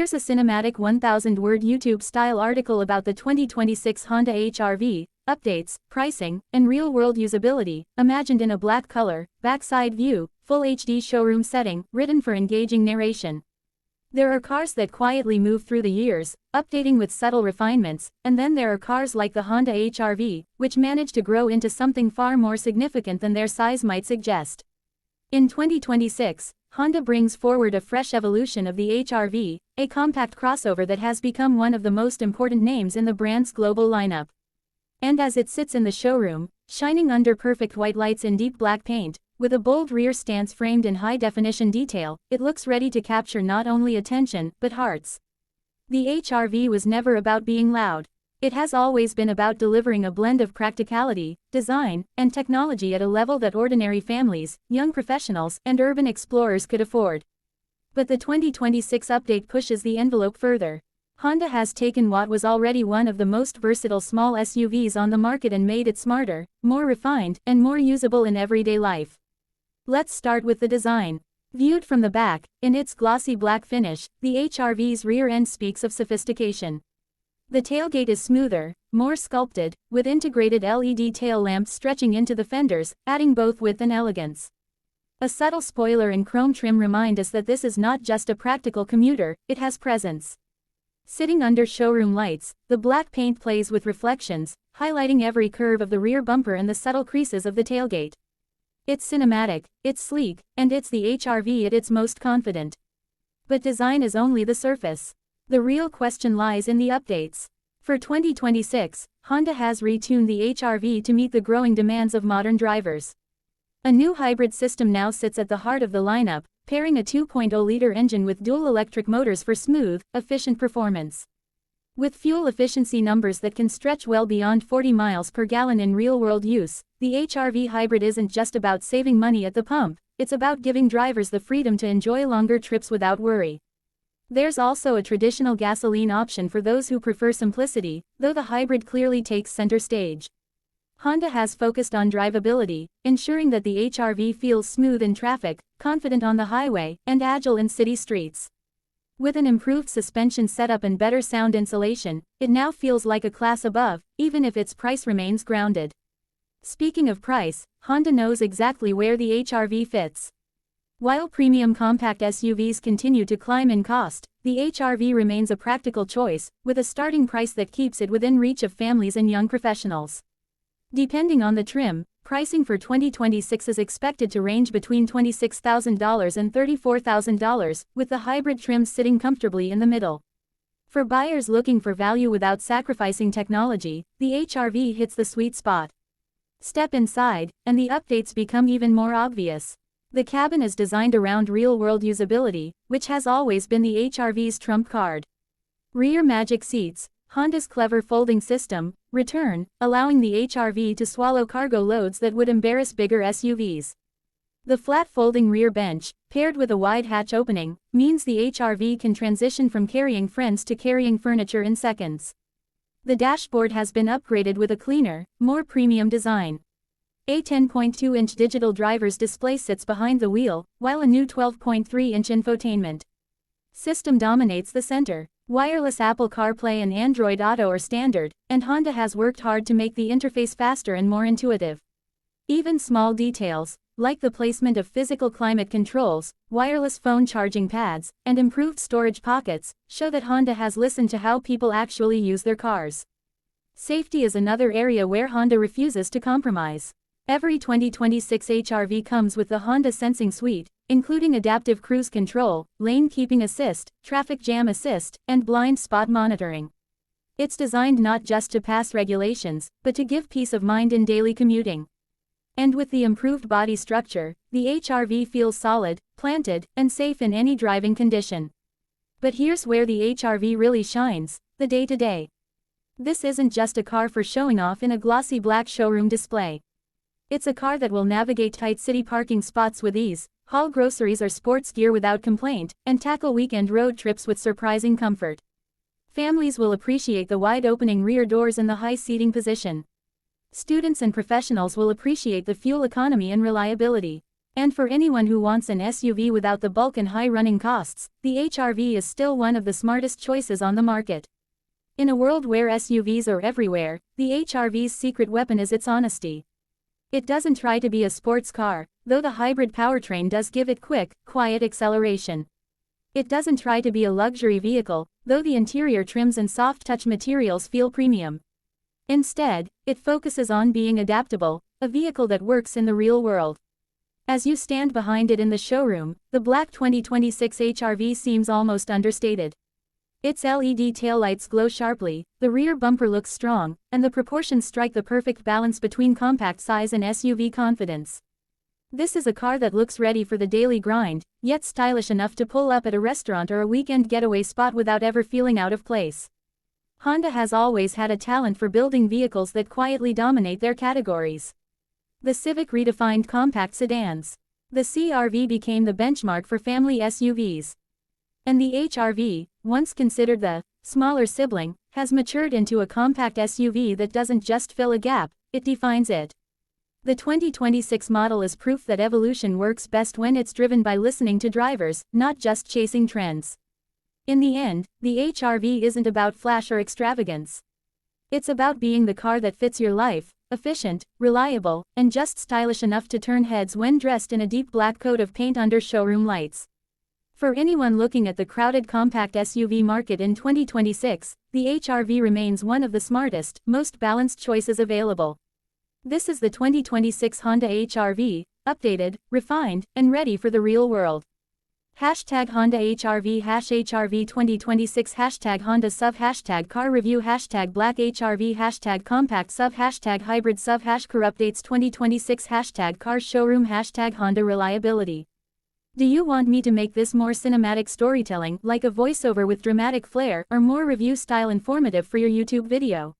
Here's a cinematic 1,000-word YouTube-style article about the 2026 Honda HR-V, updates, pricing, and real-world usability, imagined in a black color, backside view, full HD showroom setting, written for engaging narration. There are cars that quietly move through the years, updating with subtle refinements, and then there are cars like the Honda HR-V, which manage to grow into something far more significant than their size might suggest. In 2026, Honda brings forward a fresh evolution of the HR-V, a compact crossover that has become one of the most important names in the brand's global lineup. And as it sits in the showroom, shining under perfect white lights in deep black paint, with a bold rear stance framed in high-definition detail, it looks ready to capture not only attention, but hearts. The HR-V was never about being loud. It has always been about delivering a blend of practicality, design, and technology at a level that ordinary families, young professionals, and urban explorers could afford. But the 2026 update pushes the envelope further. Honda has taken what was already one of the most versatile small SUVs on the market and made it smarter, more refined, and more usable in everyday life. Let's start with the design. Viewed from the back, in its glossy black finish, the HR-V's rear end speaks of sophistication. The tailgate is smoother, more sculpted, with integrated LED tail lamps stretching into the fenders, adding both width and elegance. A subtle spoiler and chrome trim remind us that this is not just a practical commuter, it has presence. Sitting under showroom lights, the black paint plays with reflections, highlighting every curve of the rear bumper and the subtle creases of the tailgate. It's cinematic, it's sleek, and it's the HR-V at its most confident. But design is only the surface. The real question lies in the updates. For 2026, Honda has retuned the HR-V to meet the growing demands of modern drivers. A new hybrid system now sits at the heart of the lineup, pairing a 2.0-liter engine with dual electric motors for smooth, efficient performance. With fuel efficiency numbers that can stretch well beyond 40 miles per gallon in real-world use, the HR-V hybrid isn't just about saving money at the pump, it's about giving drivers the freedom to enjoy longer trips without worry. There's also a traditional gasoline option for those who prefer simplicity, though the hybrid clearly takes center stage. Honda has focused on drivability, ensuring that the HR-V feels smooth in traffic, confident on the highway, and agile in city streets. With an improved suspension setup and better sound insulation, it now feels like a class above, even if its price remains grounded. Speaking of price, Honda knows exactly where the HR-V fits. While premium compact SUVs continue to climb in cost, the HR-V remains a practical choice, with a starting price that keeps it within reach of families and young professionals. Depending on the trim, pricing for 2026 is expected to range between $26,000 and $34,000, with the hybrid trim sitting comfortably in the middle. For buyers looking for value without sacrificing technology, the HR-V hits the sweet spot. Step inside, and the updates become even more obvious. The cabin is designed around real-world usability, which has always been the HR-V's trump card. Rear magic seats, Honda's clever folding system, return, allowing the HR-V to swallow cargo loads that would embarrass bigger SUVs. The flat folding rear bench, paired with a wide hatch opening, means the HR-V can transition from carrying friends to carrying furniture in seconds. The dashboard has been upgraded with a cleaner, more premium design. A 10.2-inch digital driver's display sits behind the wheel, while a new 12.3-inch infotainment system dominates the center. Wireless Apple CarPlay and Android Auto are standard, and Honda has worked hard to make the interface faster and more intuitive. Even small details, like the placement of physical climate controls, wireless phone charging pads, and improved storage pockets, show that Honda has listened to how people actually use their cars. Safety is another area where Honda refuses to compromise. Every 2026 HR-V comes with the Honda Sensing Suite, including adaptive cruise control, lane keeping assist, traffic jam assist, and blind spot monitoring. It's designed not just to pass regulations, but to give peace of mind in daily commuting. And with the improved body structure, the HR-V feels solid, planted, and safe in any driving condition. But here's where the HR-V really shines, the day-to-day. This isn't just a car for showing off in a glossy black showroom display. It's a car that will navigate tight city parking spots with ease, haul groceries or sports gear without complaint, and tackle weekend road trips with surprising comfort. Families will appreciate the wide-opening rear doors and the high seating position. Students and professionals will appreciate the fuel economy and reliability. And for anyone who wants an SUV without the bulk and high running costs, the HR-V is still one of the smartest choices on the market. In a world where SUVs are everywhere, the HR-V's secret weapon is its honesty. It doesn't try to be a sports car, though the hybrid powertrain does give it quick, quiet acceleration. It doesn't try to be a luxury vehicle, though the interior trims and soft-touch materials feel premium. Instead, it focuses on being adaptable, a vehicle that works in the real world. As you stand behind it in the showroom, the black 2026 HR-V seems almost understated. Its LED taillights glow sharply, the rear bumper looks strong, and the proportions strike the perfect balance between compact size and SUV confidence. This is a car that looks ready for the daily grind, yet stylish enough to pull up at a restaurant or a weekend getaway spot without ever feeling out of place. Honda has always had a talent for building vehicles that quietly dominate their categories. The Civic redefined compact sedans. The CR-V became the benchmark for family SUVs. And the HR-V, once considered the smaller sibling, has matured into a compact SUV that doesn't just fill a gap, it defines it. The 2026 model is proof that evolution works best when it's driven by listening to drivers, not just chasing trends. In the end, the HR-V isn't about flash or extravagance. It's about being the car that fits your life, efficient, reliable, and just stylish enough to turn heads when dressed in a deep black coat of paint under showroom lights. For anyone looking at the crowded compact SUV market in 2026, the HR-V remains one of the smartest, most balanced choices available. This is the 2026 Honda HR-V, updated, refined, and ready for the real world. Hashtag Honda HR-V #HR-V 2026 hashtag Honda SUV hashtag car review hashtag black HR-V hashtag compact SUV hashtag hybrid SUV car updates 2026 hashtag car showroom hashtag Honda reliability. Do you want me to make this more cinematic storytelling, like a voiceover with dramatic flair, or more review style informative for your YouTube video?